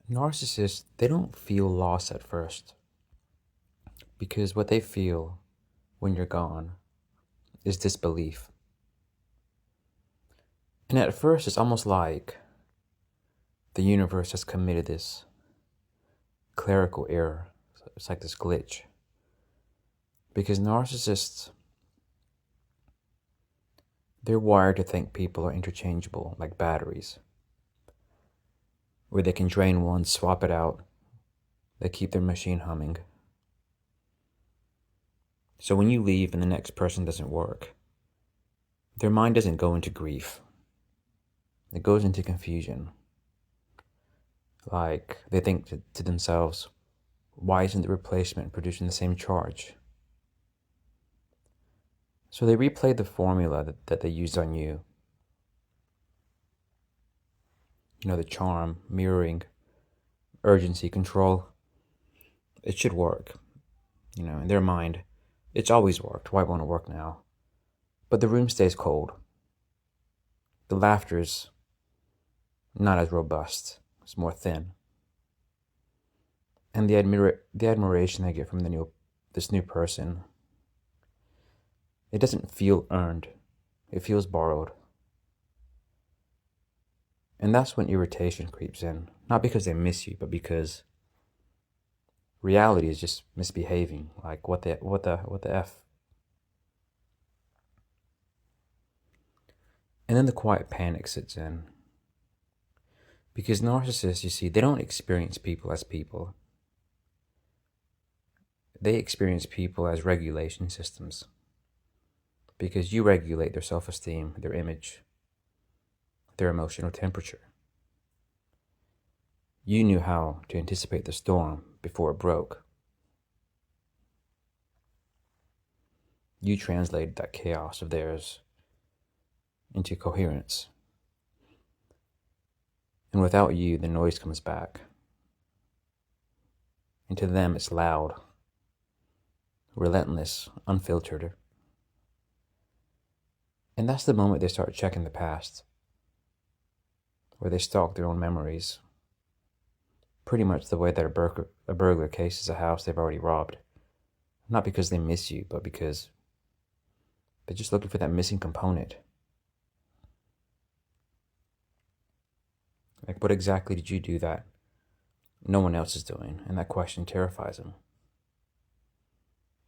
Narcissists, they don't feel loss at first because what they feel when you're gone is disbelief. And at first, it's almost like the universe has committed this clerical error. It's like this glitch. Because narcissists, they're wired to think people are interchangeable, like batteries, where they can drain one, swap it out, they keep their machine humming. So when you leave and the next person doesn't work, their mind doesn't go into grief. It goes into confusion. Like, they think to themselves, why isn't the replacement producing the same charge? So they replay the formula that they used on you. You know, the charm, mirroring, urgency, control. It should work. You know, in their mind, it's always worked. Why won't it work now? But the room stays cold. The laughter's not as robust. It's more thin. And the admiration they get from this new person, it doesn't feel earned. It feels borrowed. And that's when irritation creeps in. Not because they miss you, but because reality is just misbehaving. Like, what the F? And then the quiet panic sits in. Because narcissists, you see, they don't experience people as people. They experience people as regulation systems. Because you regulate their self-esteem, their image, their emotional temperature. You knew how to anticipate the storm before it broke. You translated that chaos of theirs into coherence. And without you, the noise comes back. And to them, it's loud, relentless, unfiltered. And that's the moment they start checking the past, where they stalk their own memories. Pretty much the way that a burglar cases a house they've already robbed. Not because they miss you, but because they're just looking for that missing component. Like, what exactly did you do that no one else is doing? And that question terrifies them.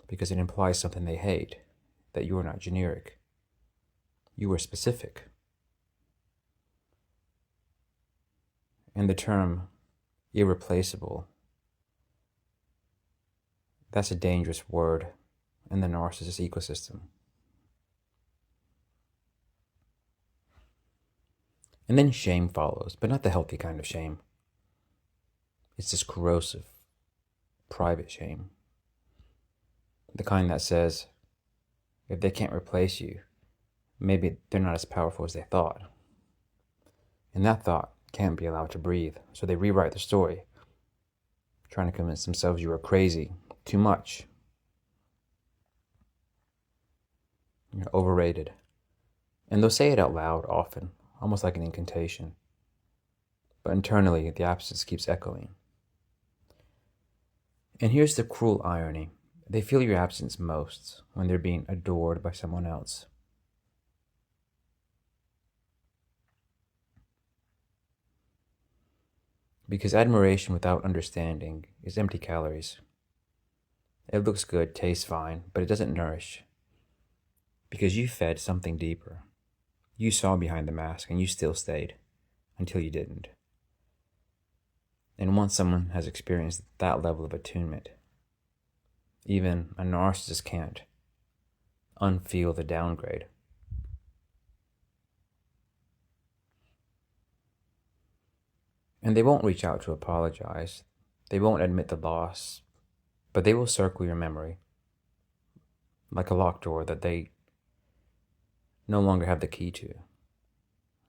Because it implies something they hate, that you are not generic. You were specific. And the term irreplaceable, that's a dangerous word in the narcissist ecosystem. And then shame follows, but not the healthy kind of shame. It's this corrosive, private shame. The kind that says, if they can't replace you, maybe they're not as powerful as they thought. And that thought can't be allowed to breathe, so they rewrite the story, trying to convince themselves you are crazy, too much, you're overrated. And they'll say it out loud often, almost like an incantation. But internally, the absence keeps echoing. And here's the cruel irony. They feel your absence most when they're being adored by someone else. Because admiration without understanding is empty calories. It looks good, tastes fine, but it doesn't nourish. Because you fed something deeper. You saw behind the mask and you still stayed until you didn't. And once someone has experienced that level of attunement, even a narcissist can't unfeel the downgrade. And they won't reach out to apologize. They won't admit the loss, but they will circle your memory like a locked door that they no longer have the key to.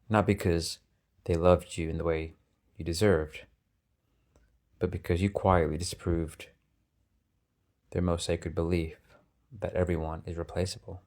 Not because they loved you in the way you deserved, but because you quietly disproved their most sacred belief that everyone is replaceable.